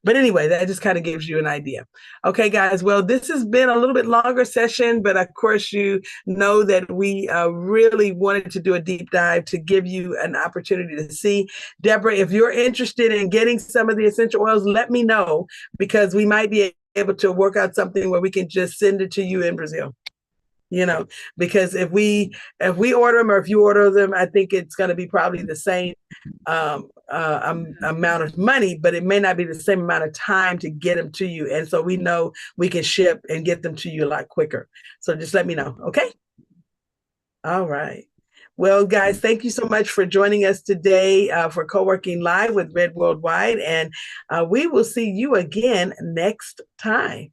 But anyway, that just kind of gives you an idea. Okay, guys. Well, this has been a little bit longer session, but of course, you know that we really wanted to do a deep dive to give you an opportunity to see. Deborah, if you're interested in getting some of the essential oils, let me know, because we might be able to work out something where we can just send it to you in Brazil. Because if we order them, or if you order them, I think it's going to be probably the same amount of money, but it may not be the same amount of time to get them to you. And so we know we can ship and get them to you a lot quicker. So just let me know. Okay. All right. Well, guys, thank you so much for joining us today for Co-working Live with Red Worldwide. And we will see you again next time.